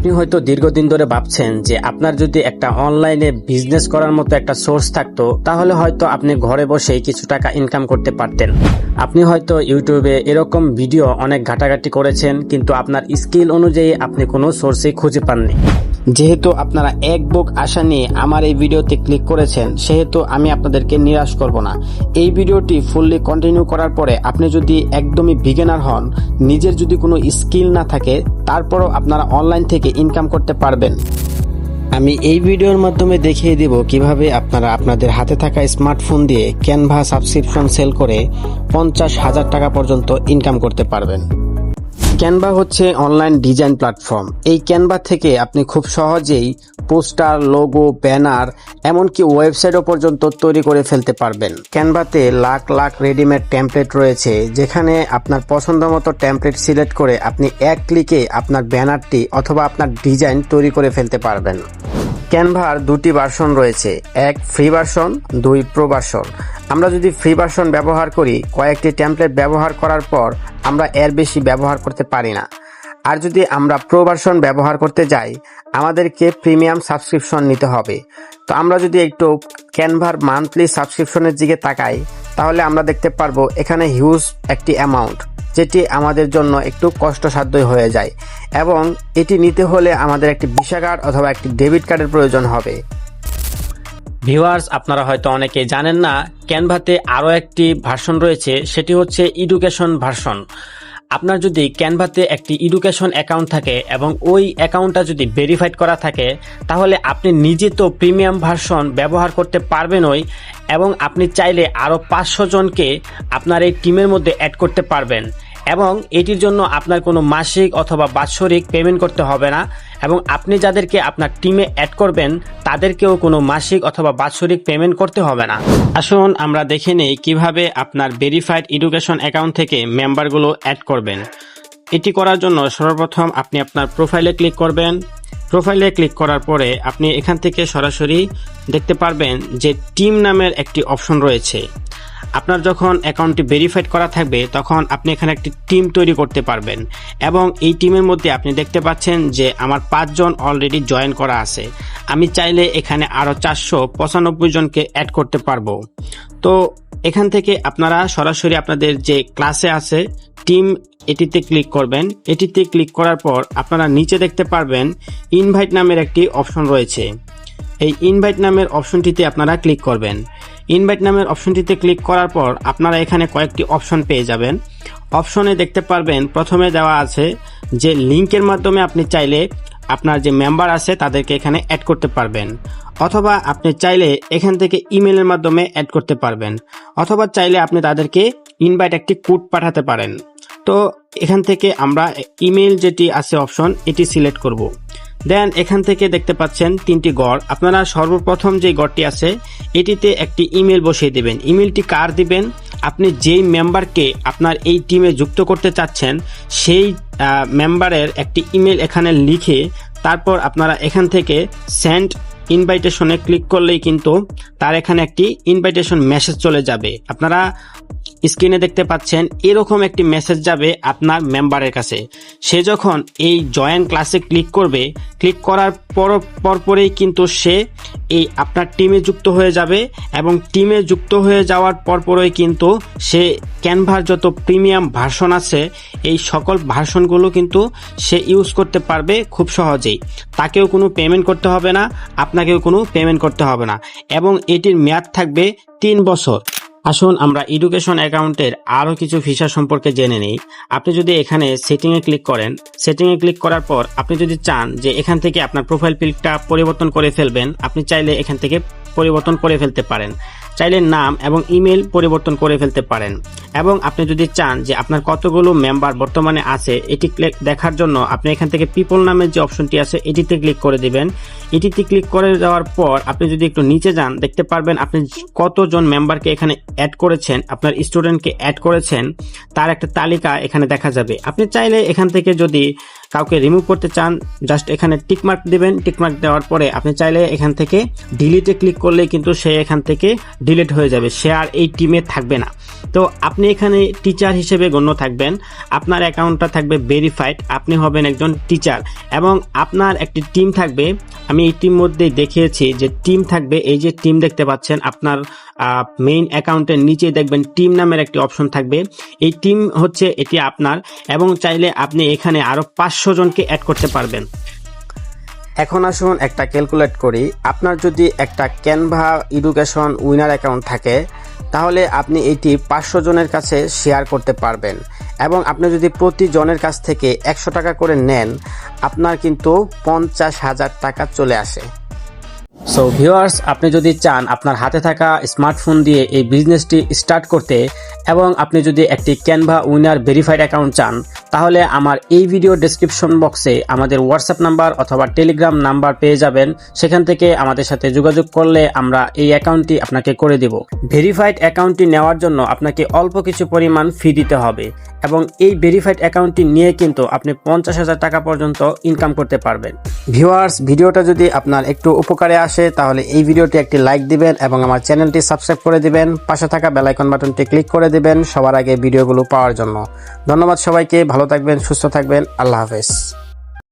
আপনি হয়তো দীর্ঘদিন ধরে ভাবছেন যে আপনার যদি একটা অনলাইনে বিজনেস করার মতো একটা সোর্স থাকতো তাহলে হয়তো আপনি ঘরে বসেই কিছু টাকা ইনকাম করতে পারতেন। আপনি হয়তো ইউটিউবে এরকম ভিডিও অনেক ঘাটাঘাটি করেছেন, কিন্তু আপনার স্কিল অনুযায়ী আপনি কোনো সোর্সে খুঁজে পাননি। যেহেতু আপনারা এক বুক আশা নিয়ে আমার এই ভিডিওতে ক্লিক করেছেন, সেহেতু আমি আপনাদেরকে নিরাশ করব না। এই ভিডিওটি ফুললি কন্টিনিউ করার পরে আপনি যদি একদমই বিগিনার হন, নিজের যদি কোনো স্কিল না থাকে, তারপরও আপনারা অনলাইন থেকে ইনকাম করতে পারবেন। আমি এই ভিডিওর মাধ্যমে দেখিয়ে দিব কিভাবে আপনারা আপনাদের হাতে থাকা স্মার্টফোন দিয়ে ক্যানভা সাবস্ক্রিপশন সেল করে 50,000 টাকা পর্যন্ত ইনকাম করতে পারবেন। ক্যানভা হচ্ছে অনলাইন ডিজাইন প্ল্যাটফর্ম। এই ক্যানভা থেকে আপনি খুব সহজেই পোস্টার, লোগো, ব্যানার, এমনকি ওয়েবসাইটও পর্যন্ত তৈরি করে ফেলতে পারবেন। ক্যানভাতে লাখ লাখ রেডিমেড টেমপ্লেট রয়েছে, যেখানে আপনার পছন্দ মতো টেমপ্লেট সিলেক্ট করে আপনি এক ক্লিকে আপনার ব্যানারটি অথবা আপনার ডিজাইন তৈরি করে ফেলতে পারবেন। ক্যানভার দুটি ভার্সন রয়েছে, এক ফ্রি ভার্সন, 2 প্রো ভার্সন। আমরা যদি ফ্রি ভার্সন ব্যবহার করি, কয়েকটি টেমপ্লেট ব্যবহার করার পর আমরা এর বেশি ব্যবহার করতে পারি না। আর যদি আমরা প্রো ভার্সন ব্যবহার করতে যাই, আমাদেরকে প্রিমিয়াম সাবস্ক্রিপশন নিতে হবে। তো আমরা যদি একটু ক্যানভার মান্থলি সাবস্ক্রিপশনের দিকে তাকাই, তাহলে আমরা দেখতে পারবো এখানে হিউজ একটি অ্যামাউন্ট, যেটি আমাদের জন্য একটু কষ্টসাধ্য হয়ে যায়, এবং এটি নিতে হলে আমাদের একটি ভিসা কার্ড অথবা একটি ডেবিট কার্ডের প্রয়োজন হবে। ভিউয়ার্স, আপনারা হয়তো অনেকে জানেন না, ক্যানভাতে আরও একটি ভার্সন রয়েছে, সেটি হচ্ছে এডুকেশন ভার্সন। আপনার যদি ক্যানভাতে একটি এডুকেশন অ্যাকাউন্ট থাকে এবং ওই অ্যাকাউন্টটা যদি ভেরিফাইড করা থাকে, তাহলে আপনি নিজে তো প্রিমিয়াম ভার্সন ব্যবহার করতে পারবেনই, এবং আপনি চাইলে আরও 500 জনকে আপনার এই টিমের মধ্যে অ্যাড করতে পারবেন। এবং এটির জন্য আপনার কোনো মাসিক অথবা বাৎসরিক পেমেন্ট করতে হবে না, এবং আপনি যাদেরকে আপনার টিমে অ্যাড করবেন তাদেরকেও কোনো মাসিক অথবা বাৎসরিক পেমেন্ট করতে হবে না। আসুন আমরা দেখে নেই কিভাবে আপনার ভেরিফাইড এডুকেশন অ্যাকাউন্ট থেকে মেম্বারগুলো অ্যাড করবেন। এটি করার জন্য সর্বপ্রথম আপনি আপনার প্রোফাইলে ক্লিক করবেন। প্রোফাইলে ক্লিক করার পরে আপনি এখান থেকে সরাসরি দেখতে পারবেন যে টিম নামের একটি অপশন রয়েছে। আপনার যখন অ্যাকাউন্টটি ভেরিফাইড করা থাকবে, তখন আপনি এখানে একটি টিম তৈরি করতে পারবেন, এবং এই টিমের মধ্যে আপনি দেখতে পাচ্ছেন যে আমার 5 জন অলরেডি জয়েন করা আছে। আমি চাইলে এখানে আরও 495 জনকে অ্যাড করতে পারবো। তো এখান থেকে আপনারা সরাসরি আপনাদের যে ক্লাসে আছে টিম, এটিতে ক্লিক করবেন। এটিতে ক্লিক করার পর আপনারা নিচে দেখতে পারবেন ইনভাইট নামের একটি অপশন রয়েছে। এই ইনভাইট নামের অপশনটিতে আপনারা ক্লিক করবেন। ইনভাইট নামের অপশনটিতে ক্লিক করার পর আপনারা এখানে কয়েকটি অপশন পেয়ে যাবেন। অপশনে দেখতে পারবেন প্রথমে দেওয়া আছে যে লিংকের মাধ্যমে আপনি চাইলে আপনার যে মেম্বার আছে তাদেরকে এখানে অ্যাড করতে পারবেন, অথবা আপনি চাইলে এখান থেকে ইমেলের মাধ্যমে অ্যাড করতে পারবেন, অথবা চাইলে আপনি তাদেরকে ইনভাইট একটি কোড পাঠাতে পারেন। তো এখান থেকে আমরা ইমেল যেটি আছে অপশন, এটি সিলেক্ট করব। দেন এখান থেকে দেখতে পাচ্ছেন 3টি গড়। আপনারা সর্বপ্রথম যে গড়টি আছে এটিতে একটি ইমেল বসিয়ে দেবেন। ইমেলটি কার দিবেন? আপনি যেই মেম্বারকে আপনার এই টিমে যুক্ত করতে চাচ্ছেন সেই মেম্বারের একটি ইমেল এখানে লিখে তারপর আপনারা এখান থেকে সেন্ড ইনভাইটেশনে ক্লিক করলেই কিন্তু তার এখানে একটি ইনভাইটেশন মেসেজ চলে যাবে। আপনারা স্ক্রিনে দেখতে পাচ্ছেন এরকম একটি মেসেজ যাবে আপনার মেম্বারের কাছে। সে যখন এই জয়েন ক্লাসে ক্লিক করবে, ক্লিক করার পরপরেই কিন্তু সে এই আপনার টিমে যুক্ত হয়ে যাবে, এবং টিমে যুক্ত হয়ে যাওয়ার পরপরই কিন্তু সে ক্যানভার যত প্রিমিয়াম ভার্সন আছে এই সকল ভার্সনগুলো কিন্তু সে ইউজ করতে পারবে খুব সহজেই। তাকেও কোনো পেমেন্ট করতে হবে না, আপনাকেও কোনো পেমেন্ট করতে হবে না, এবং এটির মেয়াদ থাকবে 3 বছর। আসুন আমরা এডুকেশন অ্যাকাউন্টের আরও কিছু ফিচার সম্পর্কে জেনে নিই। আপনি যদি এখানে সেটিংয়ে ক্লিক করেন, সেটিংয়ে ক্লিক করার পর আপনি যদি চান যে এখান থেকে আপনার প্রোফাইল পিকটা পরিবর্তন করে ফেলবেন, আপনি চাইলে এখান থেকে পরিবর্তন করে ফেলতে পারেন। চাইলে নাম এবং ইমেল পরিবর্তন করে ফেলতে পারেন, এবং আপনি যদি চান যে আপনার কতগুলো মেম্বার বর্তমানে আছে এটি দেখার জন্য আপনি এখান থেকে পিপল নামের যে অপশনটি আছে এটিতে ক্লিক করে দিবেন। এটিতে ক্লিক করে দেওয়ার পর আপনি যদি একটু নিচে যান, দেখতে পারবেন আপনি কতজন মেম্বারকে এখানে অ্যাড করেছেন, আপনার স্টুডেন্টকে অ্যাড করেছেন, তার একটা তালিকা এখানে দেখা যাবে। আপনি চাইলে এখান থেকে যদি কাউকে রিমুভ করতে চান, জাস্ট এখানে টিকমার্ক দিবেন। টিকমার্ক দেওয়ার পরে আপনি চাইলে এখান থেকে ডিলিটে ক্লিক করলে কিন্তু সে এখান থেকে ডিলিট হয়ে যাবে, সে আর এই টিমে থাকবে না। তো আপনি এখানে টিচার হিসেবে গণ্য থাকবেন, আপনার অ্যাকাউন্টটা থাকবে ভেরিফাইড, আপনি হবেন একজন টিচার এবং আপনার একটি টিম থাকবে। আমি এই টিম মধ্যেই দেখিয়েছি যে টিম থাকবে, এই যে টিম দেখতে পাচ্ছেন আপনার মেইন অ্যাকাউন্টের নিচে দেখবেন টিম নামের একটি অপশন থাকবে। এই টিম হচ্ছে এটি আপনার এবং চাইলে আপনি এখানে আরো 500 জনকে অ্যাড করতে পারবেন। এখন আসুন একটা ক্যালকুলেট করি। আপনার যদি একটা ক্যানভা এডুকেশন উইনার অ্যাকাউন্ট থাকে তাহলে আপনি এটি 500 জনের কাছে শেয়ার করতে পারবেন এবং আপনি যদি প্রতি জনের কাছ থেকে 100 টাকা করে নেন আপনার কিন্তু 50,000 টাকা চলে আসে। সো ভিউয়ার্স, আপনি যদি চান আপনার হাতে থাকা স্মার্টফোন দিয়ে এই বিজনেসটি স্টার্ট করতে এবং আপনি যদি একটি ক্যানভা উইনার ভেরিফাইড অ্যাকাউন্ট চান তাহলে আমার এই ভিডিও ডেসক্রিপশন বক্সে আমাদের হোয়াটসঅ্যাপ নাম্বার অথবা টেলিগ্রাম নাম্বার পেয়ে যাবেন। সেখান থেকে আমাদের সাথে যোগাযোগ করলে আমরা এই অ্যাকাউন্টটি আপনাকে করে দিব। ভেরিফাইড অ্যাকাউন্টটি নেওয়ার জন্য আপনাকে অল্প কিছু পরিমাণ ফি দিতে হবে এবং এই ভেরিফাইড অ্যাকাউন্টটি নিয়ে কিন্তু আপনি 50,000 টাকা পর্যন্ত ইনকাম করতে পারবেন। ভিউয়ার্স, ভিডিওটা যদি আপনার একটু উপকারে আসে তাহলে এই ভিডিওটি একটি লাইক দিবেন এবং আমার চ্যানেলটি সাবস্ক্রাইব করে দিবেন, পাশে থাকা বেল আইকন বাটনটি ক্লিক করে দিবেন সবার আগে ভিডিওগুলো পাওয়ার জন্য। ধন্যবাদ সবাইকে, ভালো থাকবেন, সুস্থ থাকবেন, আল্লাহ হাফেজ।